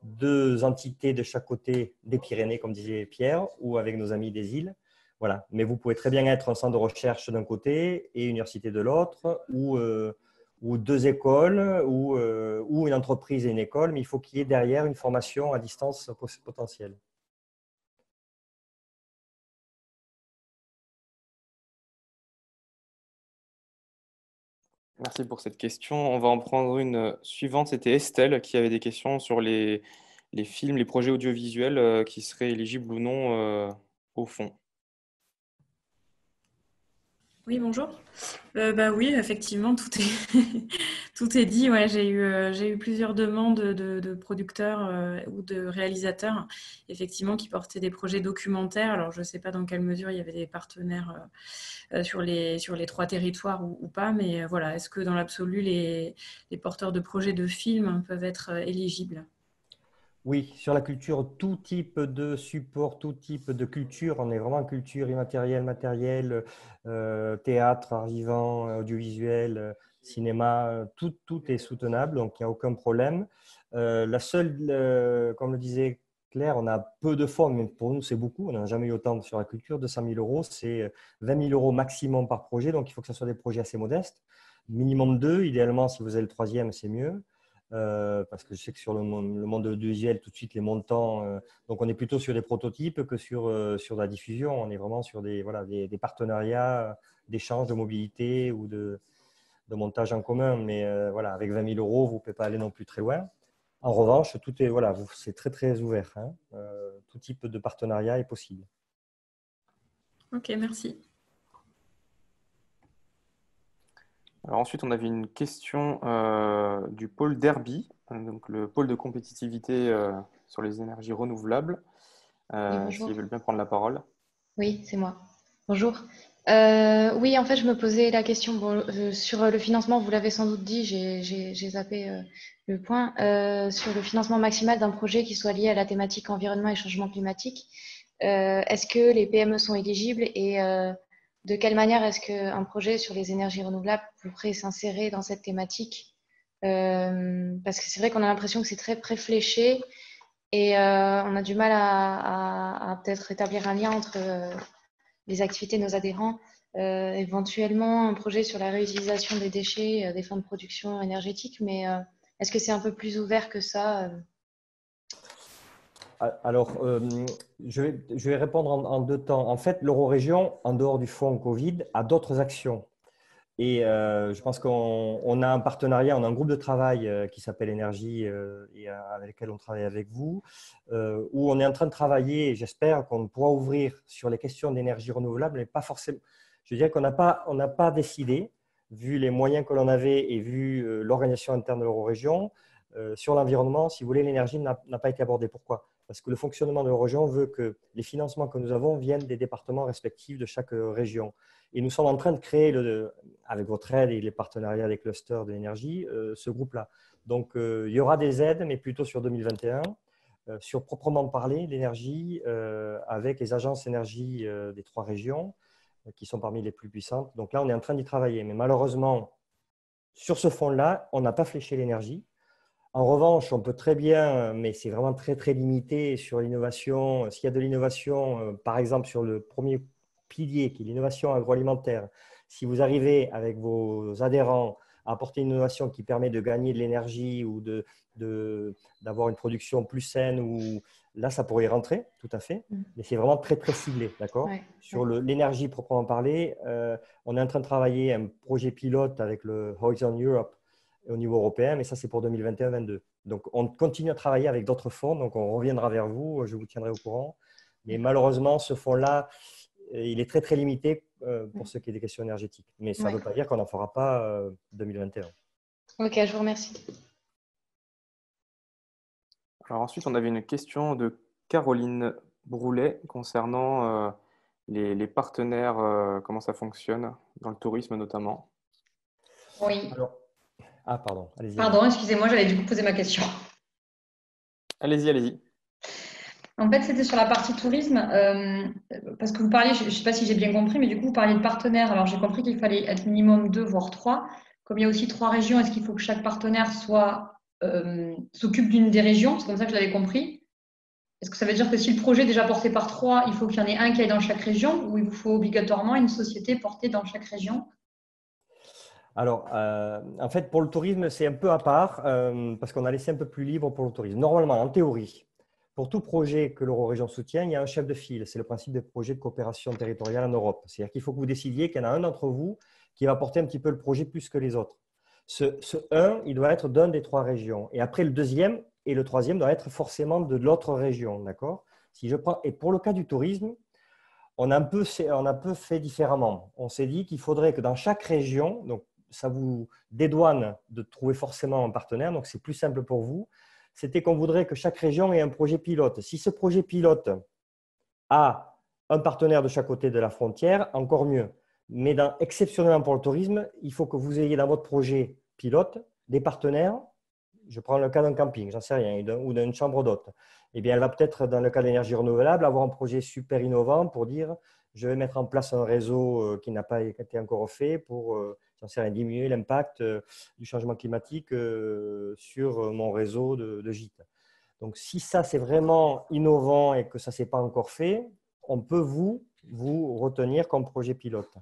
2 entités de chaque côté des Pyrénées, comme disait Pierre, ou avec nos amis des îles. Voilà. Mais vous pouvez très bien être un centre de recherche d'un côté et une université de l'autre, ou 2 écoles, ou une entreprise et une école, mais il faut qu'il y ait derrière une formation à distance potentielle. Merci pour cette question. On va en prendre une suivante. C'était Estelle qui avait des questions sur les films, les projets audiovisuels qui seraient éligibles ou non au fonds. Oui, bonjour. Oui, effectivement, tout est, tout est dit. Ouais, j'ai eu plusieurs demandes de producteurs ou de réalisateurs, effectivement, qui portaient des projets documentaires. Alors, je ne sais pas dans quelle mesure il y avait des partenaires sur les 3 territoires ou pas, mais voilà, est-ce que dans l'absolu, les porteurs de projets de films peuvent être éligibles? Oui, sur la culture, tout type de support, tout type de culture, on est vraiment culture immatérielle, matérielle, théâtre, art vivant, audiovisuel, cinéma, tout est soutenable, donc il n'y a aucun problème. La seule, comme le disait clair. On a peu de fonds, mais pour nous, c'est beaucoup. On n'a jamais eu autant sur la culture. 200 000 euros, c'est 20 000 euros maximum par projet. Donc, il faut que ce soit des projets assez modestes. Minimum 2. Idéalement, si vous avez le troisième, c'est mieux. Parce que je sais que sur le monde de l'audiovisuel, tout de suite, les montants… donc, on est plutôt sur des prototypes que sur la diffusion. On est vraiment sur des partenariats d'échange de mobilité ou de montage en commun. Mais voilà, avec 20 000 euros, vous ne pouvez pas aller non plus très loin. En revanche, tout est, voilà, c'est très, très ouvert. Hein. Tout type de partenariat est possible. Ok, merci. Alors ensuite, on avait une question du pôle Derby, donc le pôle de compétitivité sur les énergies renouvelables. Oui, bonjour. S'ils veulent bien prendre la parole. Oui, c'est moi. Bonjour. Oui, en fait, je me posais la question sur le financement, vous l'avez sans doute dit, j'ai zappé le point, sur le financement maximal d'un projet qui soit lié à la thématique environnement et changement climatique. Est-ce que les PME sont éligibles et de quelle manière est-ce qu'un projet sur les énergies renouvelables pourrait s'insérer dans cette thématique? Parce que c'est vrai qu'on a l'impression que c'est très préfléché et on a du mal à peut-être établir un lien entre les activités de nos adhérents, éventuellement un projet sur la réutilisation des déchets des fins de production énergétique, mais est-ce que c'est un peu plus ouvert que ça? Alors, je vais répondre en deux temps. En fait, l'Eurorégion, en dehors du fonds Covid, a d'autres actions. Et je pense qu'on a un partenariat, on a un groupe de travail qui s'appelle Énergie et avec lequel on travaille avec vous, où on est en train de travailler, et j'espère qu'on pourra ouvrir sur les questions d'énergie renouvelable, mais pas forcément. Je veux dire qu'on n'a pas décidé, vu les moyens que l'on avait et vu l'organisation interne de l'Eurorégion, sur l'environnement, si vous voulez, l'énergie n'a pas été abordée. Pourquoi? Parce que le fonctionnement de l'Eurorégion veut que les financements que nous avons viennent des départements respectifs de chaque région. Et nous sommes en train de créer, avec votre aide et les partenariats des clusters de l'énergie, ce groupe-là. Donc, il y aura des aides, mais plutôt sur 2021, sur proprement parler l'énergie, avec les agences énergie des 3 régions, qui sont parmi les plus puissantes. Donc là, on est en train d'y travailler. Mais malheureusement, sur ce fonds-là, on n'a pas fléché l'énergie. En revanche, on peut très bien, mais c'est vraiment très, très limité sur l'innovation. S'il y a de l'innovation, par exemple, sur le premier pilier, qui est l'innovation agroalimentaire, si vous arrivez avec vos adhérents à apporter une innovation qui permet de gagner de l'énergie ou d'avoir une production plus saine, là, ça pourrait y rentrer, tout à fait. Mais c'est vraiment très, très ciblé, d'accord? Ouais. Sur l'énergie proprement parler, on est en train de travailler un projet pilote avec le Horizon Europe au niveau européen, mais ça, c'est pour 2021-2022. Donc, on continue à travailler avec d'autres fonds, donc on reviendra vers vous, je vous tiendrai au courant. Mais malheureusement, ce fonds-là, il est très, très limité pour ce qui est des questions énergétiques. Mais ça ne veut pas dire qu'on n'en fera pas 2021. Ok, je vous remercie. Alors ensuite, on avait une question de Caroline Broulet concernant les partenaires, comment ça fonctionne dans le tourisme notamment. Oui. Pardon, allez-y. Pardon, excusez-moi, j'allais du coup poser ma question. Allez-y, allez-y. En fait, c'était sur la partie tourisme, parce que vous parliez, je ne sais pas si j'ai bien compris, mais du coup, vous parliez de partenaires. Alors, j'ai compris qu'il fallait être minimum 2, voire 3. Comme il y a aussi 3 régions, est-ce qu'il faut que chaque partenaire s'occupe d'une des régions? C'est comme ça que je l'avais compris. Est-ce que ça veut dire que si le projet est déjà porté par 3, il faut qu'il y en ait un qui aille dans chaque région, ou il vous faut obligatoirement une société portée dans chaque région? Alors, en fait, pour le tourisme, c'est un peu à part parce qu'on a laissé un peu plus libre pour le tourisme. Normalement, en théorie, pour tout projet que l'Eurorégion soutient, il y a un chef de file. C'est le principe des projets de coopération territoriale en Europe. C'est-à-dire qu'il faut que vous décidiez qu'il y en a un d'entre vous qui va porter un petit peu le projet plus que les autres. Ce un, il doit être d'une des 3 régions. Et après, le deuxième et le troisième doivent être forcément de l'autre région. D'accord? Et pour le cas du tourisme, on a un peu fait différemment. On s'est dit qu'il faudrait que dans chaque région, donc ça vous dédouane de trouver forcément un partenaire, donc c'est plus simple pour vous, c'était qu'on voudrait que chaque région ait un projet pilote. Si ce projet pilote a un partenaire de chaque côté de la frontière, encore mieux. Mais exceptionnellement pour le tourisme, il faut que vous ayez dans votre projet pilote des partenaires. Je prends le cas d'un camping, j'en sais rien, ou d'une chambre d'hôte. Eh bien, elle va peut-être, dans le cas de l'énergie renouvelable, avoir un projet super innovant pour dire je vais mettre en place un réseau qui n'a pas été encore fait pour j'en sais rien, diminuer l'impact du changement climatique sur mon réseau de gîtes. Donc, si ça, c'est vraiment innovant et que ça ne s'est pas encore fait, on peut vous retenir comme projet pilote.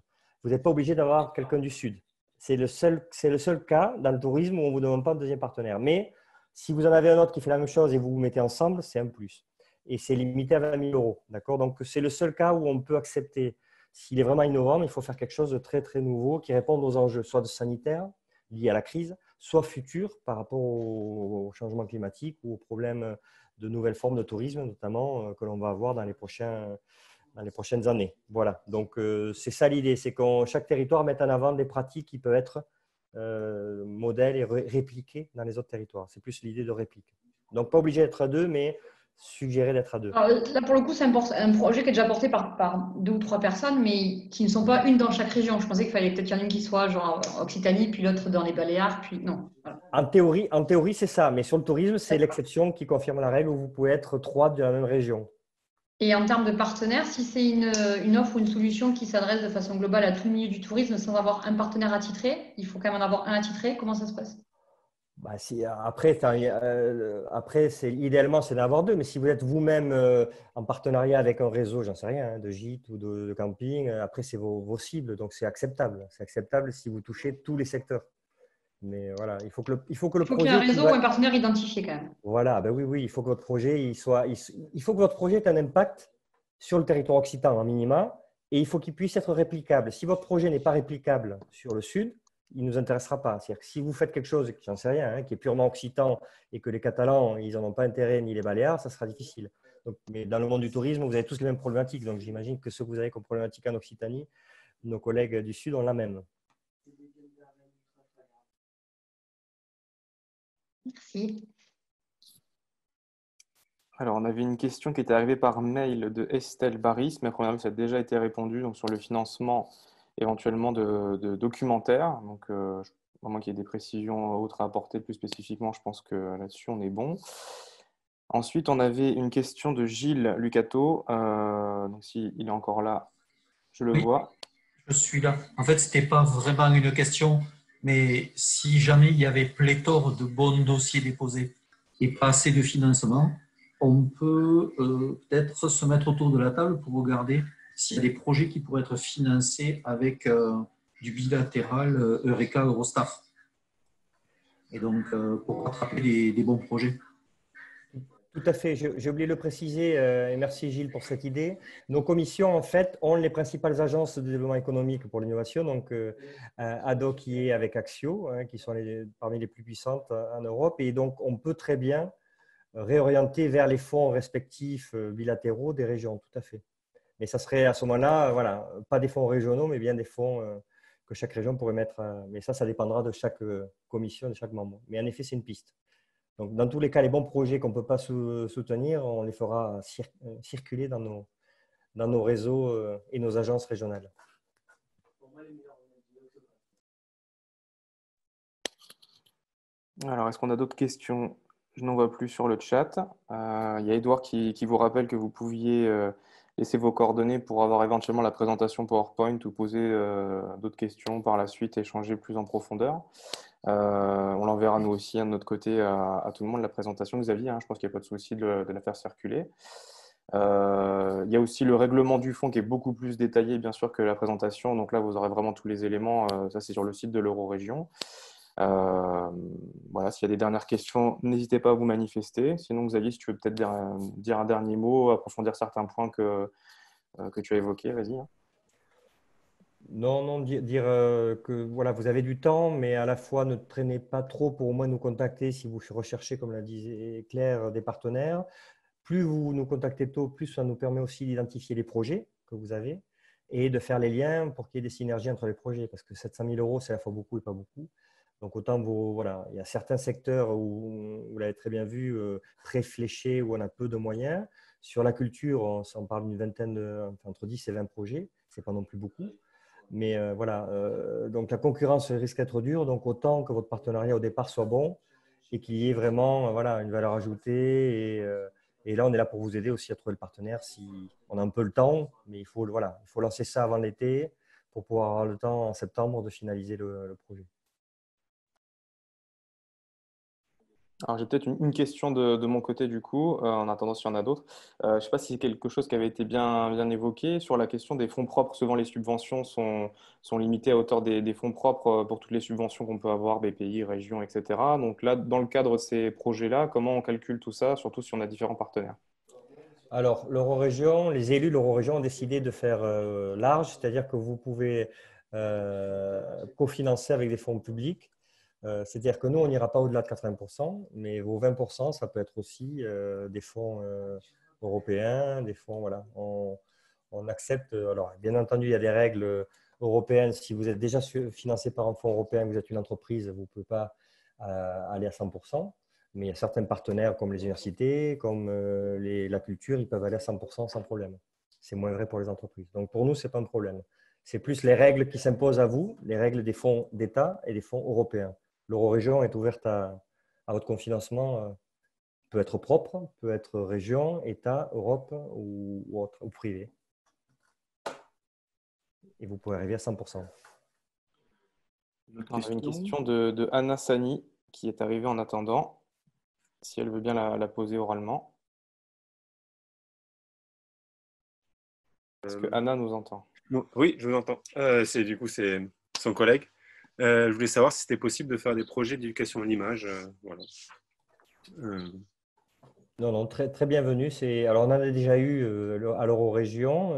Vous n'êtes pas obligé d'avoir quelqu'un du Sud. C'est le seul cas dans le tourisme où on ne vous demande pas un deuxième partenaire. Mais si vous en avez un autre qui fait la même chose et vous vous mettez ensemble, c'est un plus. Et c'est limité à 20 000 euros. D'accord ? Donc, c'est le seul cas où on peut accepter. S'il est vraiment innovant, il faut faire quelque chose de très, très nouveau qui réponde aux enjeux, soit de sanitaire, liés à la crise, soit futur par rapport au changement climatique ou aux problèmes de nouvelles formes de tourisme, notamment que l'on va avoir dans les prochaines années. Voilà, donc c'est ça l'idée, c'est que chaque territoire mette en avant des pratiques qui peuvent être modèles et répliquées dans les autres territoires. C'est plus l'idée de réplique. Donc, pas obligé d'être à deux, mais suggérer d'être à deux. Alors, là, pour le coup, c'est un projet qui est déjà porté par 2 ou 3 personnes, mais qui ne sont pas une dans chaque région. Je pensais qu'il fallait peut-être qu'il y en ait une qui soit genre en Occitanie, puis l'autre dans les Baléares, puis non. Voilà. En théorie, c'est ça, mais sur le tourisme, c'est l'exception qui confirme la règle où vous pouvez être 3 de la même région. Et en termes de partenaires, si c'est une offre ou une solution qui s'adresse de façon globale à tout le milieu du tourisme sans avoir un partenaire attitré, il faut quand même en avoir un attitré. Comment ça se passe? Bah, après, idéalement, c'est d'avoir 2. Mais si vous êtes vous-même en partenariat avec un réseau, j'en sais rien, hein, de gîtes ou de camping, après, c'est vos cibles. Donc, c'est acceptable. C'est acceptable si vous touchez tous les secteurs. Mais voilà, il faut que le Il faut projet… qu'il y ait un réseau ou un partenaire identifié quand même. Voilà, ben oui, il faut que votre projet, il faut que votre projet ait un impact sur le territoire occitan en minima et il faut qu'il puisse être réplicable. Si votre projet n'est pas réplicable sur le Sud, il ne nous intéressera pas. C'est-à-dire que si vous faites quelque chose, j'en sais rien, hein, qui est purement occitan et que les Catalans, ils n'en ont pas intérêt, ni les Baléares, ça sera difficile. Donc, mais dans le monde du tourisme, vous avez tous les mêmes problématiques. Donc, j'imagine que ce que vous avez comme problématique en Occitanie, nos collègues du Sud ont la même. Merci. Alors, on avait une question qui était arrivée par mail de Estelle Baris, mais à première vue, ça a déjà été répondu donc, sur le financement éventuellement de documentaires. Donc, à moins qu'il y ait des précisions autres à apporter plus spécifiquement, je pense que là-dessus, on est bon. Ensuite, on avait une question de Gilles Lucato. Donc, s'il est encore là, je le vois. Je suis là. En fait, ce n'était pas vraiment une question, mais si jamais il y avait pléthore de bons dossiers déposés et pas assez de financement, on peut peut-être se mettre autour de la table pour regarder s'il y a des projets qui pourraient être financés avec du bilatéral Eureka Eurostar. Et donc, pour rattraper des bons projets. Tout à fait. J'ai oublié de le préciser et merci Gilles pour cette idée. Nos commissions, en fait, ont les principales agences de développement économique pour l'innovation, donc ADO qui est avec Axio, hein, qui sont parmi les plus puissantes en Europe. Et donc, on peut très bien réorienter vers les fonds respectifs bilatéraux des régions, tout à fait. Mais ça serait à ce moment-là, voilà, pas des fonds régionaux, mais bien des fonds que chaque région pourrait mettre. Mais ça dépendra de chaque commission, de chaque membre. Mais en effet, c'est une piste. Donc, dans tous les cas, les bons projets qu'on ne peut pas soutenir, on les fera circuler dans nos réseaux et nos agences régionales. Alors, est-ce qu'on a d'autres questions? Je n'en vois plus sur le chat. Il y a Edouard qui vous rappelle que vous pouviez laisser vos coordonnées pour avoir éventuellement la présentation PowerPoint ou poser d'autres questions par la suite, échanger plus en profondeur. On l'enverra nous aussi de notre côté à tout le monde, la présentation, Xavier. Je pense qu'il n'y a pas de souci de la faire circuler. Il y a aussi le règlement du fonds qui est beaucoup plus détaillé, bien sûr, que la présentation. Donc là, vous aurez vraiment tous les éléments. Ça, c'est sur le site de l'Eurorégion. Voilà, s'il y a des dernières questions, n'hésitez pas à vous manifester. Sinon, Xavier, si tu veux peut-être dire un dernier mot, approfondir certains points que tu as évoqués, vas-y. Non, dire que voilà, vous avez du temps, mais à la fois ne traînez pas trop pour au moins nous contacter si vous recherchez, comme l'a dit Claire, des partenaires. Plus vous nous contactez tôt, plus ça nous permet aussi d'identifier les projets que vous avez et de faire les liens pour qu'il y ait des synergies entre les projets. Parce que 700 000 euros, c'est à la fois beaucoup et pas beaucoup. Donc, autant voilà, il y a certains secteurs où, vous l'avez très bien vu, très fléchés, où on a peu de moyens. Sur la culture, on parle d'une vingtaine, entre 10 et 20 projets. Ce n'est pas non plus beaucoup. Mais voilà, donc la concurrence risque d'être dure. Donc, autant que votre partenariat au départ soit bon et qu'il y ait vraiment voilà, une valeur ajoutée. Et là, on est là pour vous aider aussi à trouver le partenaire si on a un peu le temps. Mais il faut lancer ça avant l'été pour pouvoir avoir le temps en septembre de finaliser le projet. Alors, j'ai peut-être une question de mon côté, du coup, en attendant s'il y en a d'autres. Je ne sais pas si c'est quelque chose qui avait été bien évoqué sur la question des fonds propres. Souvent, les subventions sont limitées à hauteur des fonds propres pour toutes les subventions qu'on peut avoir, BPI, région, etc. Donc là, dans le cadre de ces projets-là, comment on calcule tout ça, surtout si on a différents partenaires? Alors, l'Eurorégion, les élus de l'Eurorégion ont décidé de faire large, c'est-à-dire que vous pouvez cofinancer avec des fonds publics. C'est-à-dire que nous, on n'ira pas au-delà de 80%, mais vos 20%, ça peut être aussi des fonds européens, des fonds, voilà. On accepte, alors bien entendu, il y a des règles européennes. Si vous êtes déjà financé par un fonds européen, que vous êtes une entreprise, vous ne pouvez pas aller à 100%. Mais il y a certains partenaires comme les universités, comme la culture, ils peuvent aller à 100% sans problème. C'est moins vrai pour les entreprises. Donc pour nous, ce n'est pas un problème. C'est plus les règles qui s'imposent à vous, les règles des fonds d'État et des fonds européens. L'Eurorégion est ouverte à votre cofinancement, peut être propre, peut être région, État, Europe ou autre, ou privé. Et vous pouvez arriver à 100%. On a une question de Anna Sani qui est arrivée en attendant, si elle veut bien la poser oralement. Est-ce que Anna nous entend? Oui, je vous entends. Du coup, c'est son collègue. Je voulais savoir si c'était possible de faire des projets d'éducation à l'image. Voilà. Non, très, très bienvenue. Alors, on en a déjà eu à l'Eurorégion,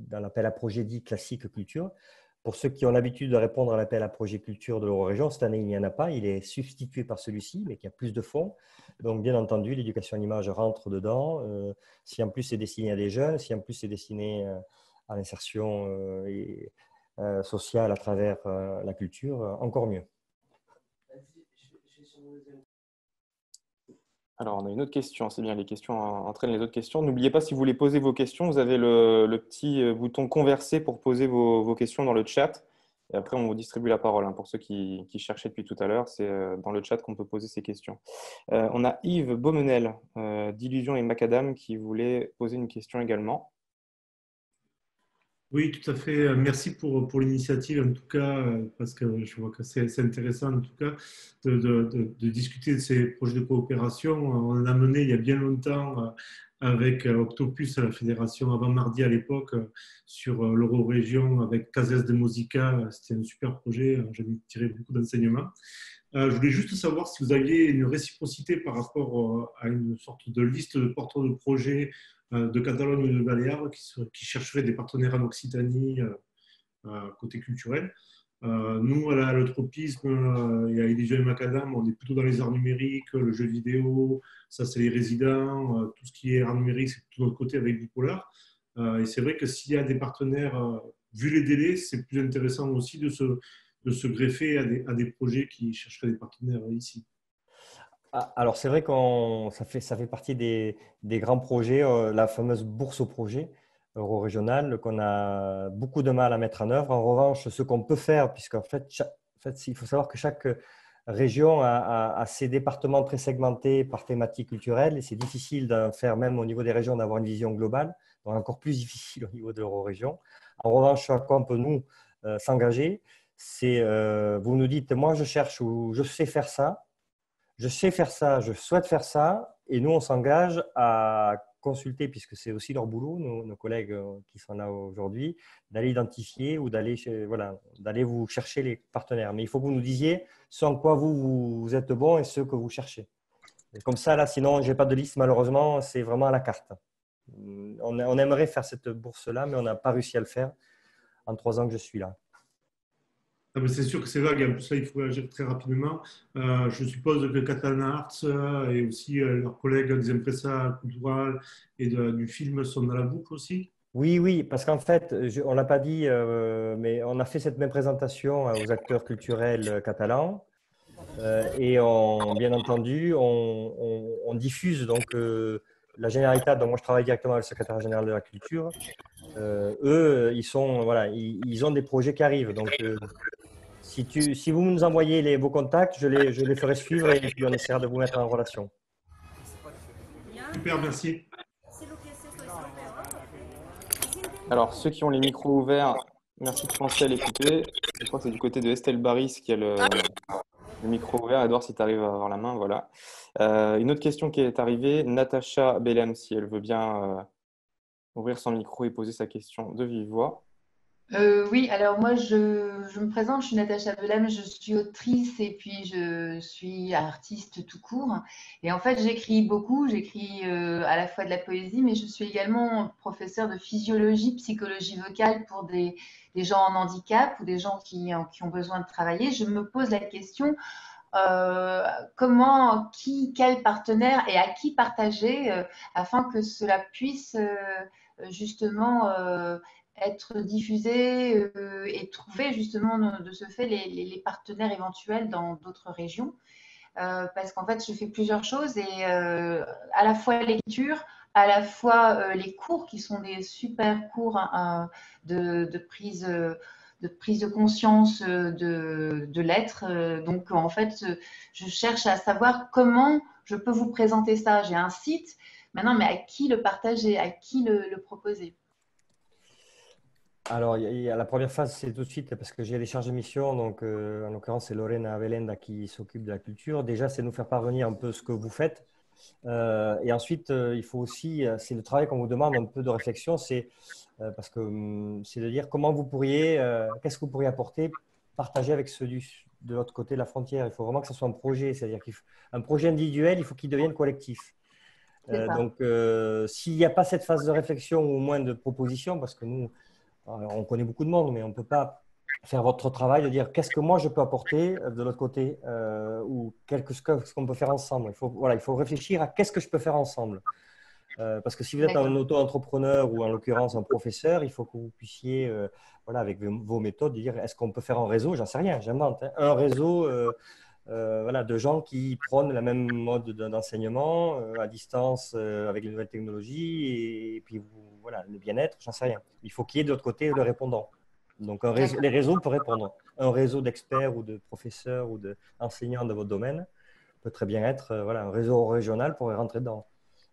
dans l'appel à projet dit classique culture. Pour ceux qui ont l'habitude de répondre à l'appel à projet culture de l'Eurorégion, cette année, il n'y en a pas. Il est substitué par celui-ci, mais qui a plus de fonds. Donc, bien entendu, l'éducation à l'image rentre dedans. Si en plus c'est destiné à des jeunes, si en plus c'est destiné à l'insertion sociale à travers la culture, encore mieux. Alors, on a une autre question. C'est bien, les questions entraînent les autres questions. N'oubliez pas, si vous voulez poser vos questions, vous avez le petit bouton converser pour poser vos questions dans le chat. Et après, on vous distribue la parole. Pour ceux qui cherchaient depuis tout à l'heure, c'est dans le chat qu'on peut poser ces questions. On a Yves Beaumenel d'Illusion et Macadam qui voulait poser une question également. Oui, tout à fait. Merci pour l'initiative, en tout cas, parce que je vois que c'est intéressant, en tout cas, de discuter de ces projets de coopération. On en a mené il y a bien longtemps avec Octopus, la fédération avant mardi à l'époque, sur l'Eurorégion avec Casas de Musica. C'était un super projet, j'avais tiré beaucoup d'enseignements. Je voulais juste savoir si vous aviez une réciprocité par rapport à une sorte de liste de porteurs de projets de Catalogne ou de Baléares qui chercheraient des partenaires en Occitanie côté culturel. Nous, à l'Eutropisme, il y a Illusion et Macadam, on est plutôt dans les arts numériques, le jeu vidéo, ça c'est les résidents, tout ce qui est arts numériques, c'est plutôt de l'autre côté avec Bipolar. Et c'est vrai que s'il y a des partenaires, vu les délais, c'est plus intéressant aussi de se greffer à des projets qui chercheraient des partenaires ici. Alors, c'est vrai que ça fait partie des grands projets, la fameuse bourse au projet euro-régionale qu'on a beaucoup de mal à mettre en œuvre. En revanche, ce qu'on peut faire, puisqu'en fait, il faut savoir que chaque région a ses départements très segmentés par thématique culturelle et c'est difficile d'en faire, même au niveau des régions, d'avoir une vision globale, donc encore plus difficile au niveau de l'euro-région. En revanche, à quoi on peut nous s'engager, c'est vous nous dites, moi je cherche ou je sais faire ça. Je sais faire ça, je souhaite faire ça, et nous, on s'engage à consulter, puisque c'est aussi leur boulot, nos collègues qui sont là aujourd'hui, d'aller identifier ou d'aller vous chercher les partenaires. Mais il faut que vous nous disiez ce en quoi vous êtes bon et ce que vous cherchez. Et comme ça, là, sinon, je n'ai pas de liste, malheureusement, c'est vraiment à la carte. On aimerait faire cette bourse-là, mais on n'a pas réussi à le faire en 3 ans que je suis là. C'est sûr que c'est vague, en plus là il faut agir très rapidement. Je suppose que Catalan Arts et aussi leurs collègues des Impresa Cultural et du film sont dans la boucle aussi. Oui, parce qu'en fait, on ne l'a pas dit, mais on a fait cette même présentation aux acteurs culturels catalans et bien entendu, on diffuse donc la Generalitat, donc moi je travaille directement avec le secrétaire général de la culture. Eux, ils ont des projets qui arrivent. Donc, si vous nous envoyez vos contacts, je les ferai suivre et puis on essaiera de vous mettre en relation. Super, merci. Alors, ceux qui ont les micros ouverts, merci de penser à l'écouter. Je crois que c'est du côté de Estelle Baris qui a Le micro ouvert, Edouard, si tu arrives à avoir la main, voilà. Une autre question qui est arrivée, Natacha Bellem, si elle veut bien ouvrir son micro et poser sa question de vive voix. Oui, alors moi je me présente, je suis Natacha Belem, je suis autrice et puis je suis artiste tout court. Et en fait, j'écris beaucoup, j'écris à la fois de la poésie, mais je suis également professeure de physiologie, psychologie vocale pour des gens en handicap ou des gens qui ont besoin de travailler. Je me pose la question quel partenaire et à qui partager afin que cela puisse justement être diffusé et trouver justement de ce fait les partenaires éventuels dans d'autres régions. Parce qu'en fait, je fais plusieurs choses et à la fois l'écriture, à la fois les cours qui sont des super cours de prise de conscience de l'être. Donc, en fait, je cherche à savoir comment je peux vous présenter ça. J'ai un site, maintenant, mais à qui le partager, à qui le proposer? Alors, la première phase, c'est tout de suite parce que j'ai des charges de mission. Donc, en l'occurrence, c'est Lorena Avelenda qui s'occupe de la culture. Déjà, c'est nous faire parvenir un peu ce que vous faites. Et ensuite, il faut aussi, c'est le travail qu'on vous demande, un peu de réflexion, c'est parce que c'est de dire comment vous pourriez, qu'est-ce que vous pourriez apporter, partager avec ceux de l'autre côté de la frontière. Il faut vraiment que ce soit un projet, c'est-à-dire qu'un projet individuel, il faut qu'il devienne collectif. Donc, s'il n'y a pas cette phase de réflexion ou au moins de proposition, parce que nous, on connaît beaucoup de monde, mais on ne peut pas faire votre travail de dire qu'est-ce que moi je peux apporter de l'autre côté ou ce qu'on peut faire ensemble. Il faut réfléchir à qu'est-ce que je peux faire ensemble. Parce que si vous êtes un auto-entrepreneur ou en l'occurrence un professeur, il faut que vous puissiez, avec vos méthodes, dire est-ce qu'on peut faire un réseau? J'en sais rien, j'invente. Un réseau de gens qui prônent la même mode d'enseignement à distance avec les nouvelles technologies et puis le bien-être, j'en sais rien. Il faut qu'il y ait de l'autre côté le répondant. Donc, les réseaux peuvent répondre. Un réseau d'experts ou de professeurs ou d'enseignants de votre domaine peut très bien être un réseau régional pour y rentrer dedans.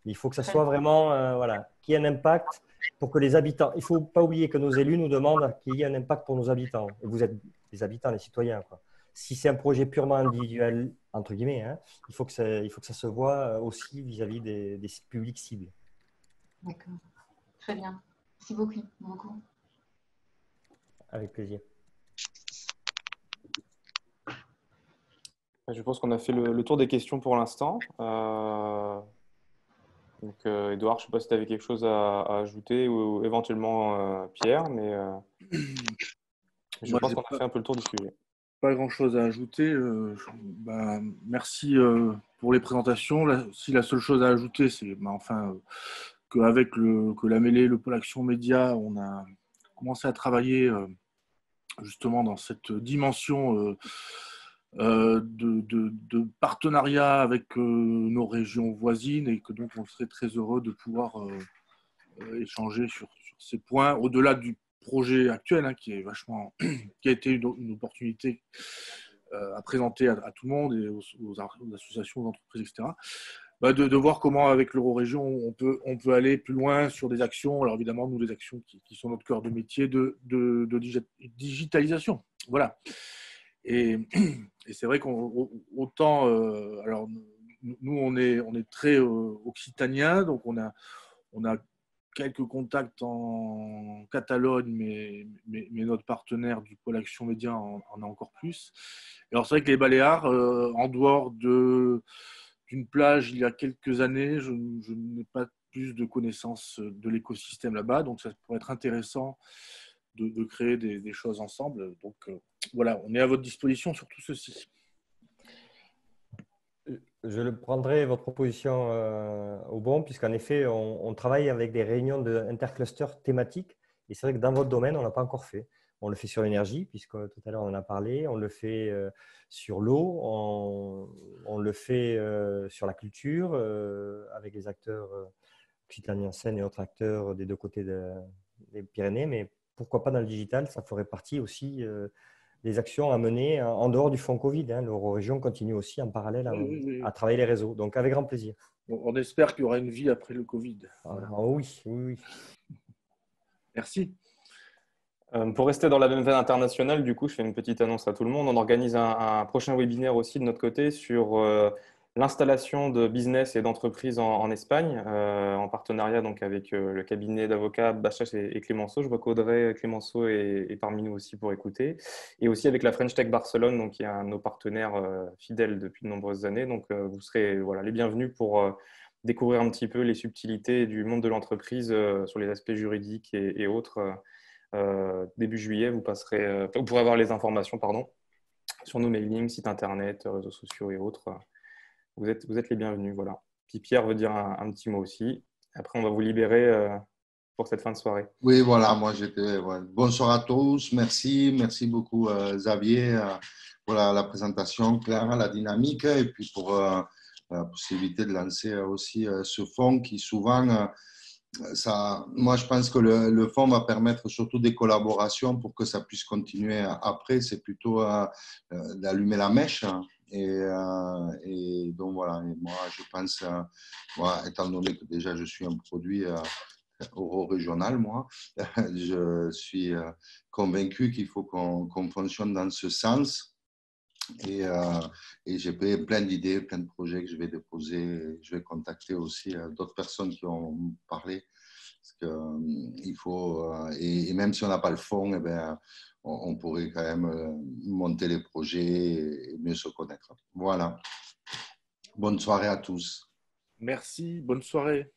Mais il faut que ça soit vraiment qu'il y ait un impact pour que les habitants… Il ne faut pas oublier que nos élus nous demandent qu'il y ait un impact pour nos habitants. Et vous êtes les habitants, les citoyens, quoi. Si c'est un projet purement individuel, entre guillemets, il faut que ça se voit aussi vis-à-vis des publics cibles. D'accord. Très bien. Merci beaucoup. Avec plaisir. Je pense qu'on a fait le tour des questions pour l'instant. Donc, Edouard, je ne sais pas si tu avais quelque chose à ajouter ou éventuellement Pierre, mais je pense qu'on a fait un peu le tour du sujet. Pas grand-chose à ajouter. Merci pour les présentations. Si la seule chose à ajouter, c'est qu'avec la mêlée, le pôle action média, on a commencé à travailler justement dans cette dimension de partenariat avec nos régions voisines et que donc on serait très heureux de pouvoir échanger sur ces points au-delà du projet actuel qui est qui a été une opportunité à présenter à tout le monde et aux associations, aux entreprises, etc. De voir comment avec l'Eurorégion on peut aller plus loin sur des actions. Alors évidemment, nous, des actions qui sont notre cœur de métier de digitalisation. Voilà. Et c'est vrai qu'autant, alors nous on est très occitanien, donc on a quelques contacts en Catalogne, mais notre partenaire du pôle Action Média en a encore plus. Et alors c'est vrai que les Baléares, en dehors d'une plage il y a quelques années, je n'ai pas plus de connaissances de l'écosystème là-bas, donc ça pourrait être intéressant de créer des choses ensemble. Donc voilà, on est à votre disposition sur tout ceci. Je prendrai votre proposition au bon, puisqu'en effet, on travaille avec des réunions d'interclusters thématiques. Et c'est vrai que dans votre domaine, on ne l'a pas encore fait. On le fait sur l'énergie, puisque tout à l'heure, on en a parlé. On le fait sur l'eau. On le fait sur la culture, avec les acteurs Occitanie Seine et autres acteurs des deux côtés des Pyrénées. Mais pourquoi pas dans le digital? Ça ferait partie aussi des actions à mener en dehors du fonds Covid. L'Eurorégion continue aussi en parallèle à travailler les réseaux. Donc, avec grand plaisir. On espère qu'il y aura une vie après le Covid. Voilà. Oui. Merci. Pour rester dans la même veine internationale, du coup, je fais une petite annonce à tout le monde. On organise un prochain webinaire aussi de notre côté sur l'installation de business et d'entreprises en Espagne, en partenariat donc avec le cabinet d'avocats Bachache et Clémenceau. Je vois qu'Audrey Clémenceau est parmi nous aussi pour écouter. Et aussi avec la French Tech Barcelone, donc, qui est un de nos partenaires fidèles depuis de nombreuses années. Donc, vous serez les bienvenus pour découvrir un petit peu les subtilités du monde de l'entreprise sur les aspects juridiques et autres. Début juillet, vous pourrez avoir les informations sur nos mailings, sites internet, réseaux sociaux et autres. Vous êtes les bienvenus. Voilà. Puis Pierre veut dire un petit mot aussi. Après, on va vous libérer pour cette fin de soirée. Oui, voilà, moi j'étais. Bonsoir à tous, merci beaucoup Xavier pour la présentation claire, la dynamique, et puis pour la possibilité de lancer aussi ce fonds qui souvent. Moi, je pense que le fonds va permettre surtout des collaborations pour que ça puisse continuer après. C'est plutôt d'allumer la mèche. Et donc, voilà. Et moi, je pense, étant donné que déjà je suis un produit euro-régional, moi, je suis convaincu qu'il faut qu'on fonctionne dans ce sens. Et j'ai plein d'idées, plein de projets que je vais déposer. Je vais contacter aussi d'autres personnes qui ont parlé. Parce que, il faut, et même si on n'a pas le fonds, eh ben, on pourrait quand même monter les projets et mieux se connaître. Voilà. Bonne soirée à tous. Merci, bonne soirée.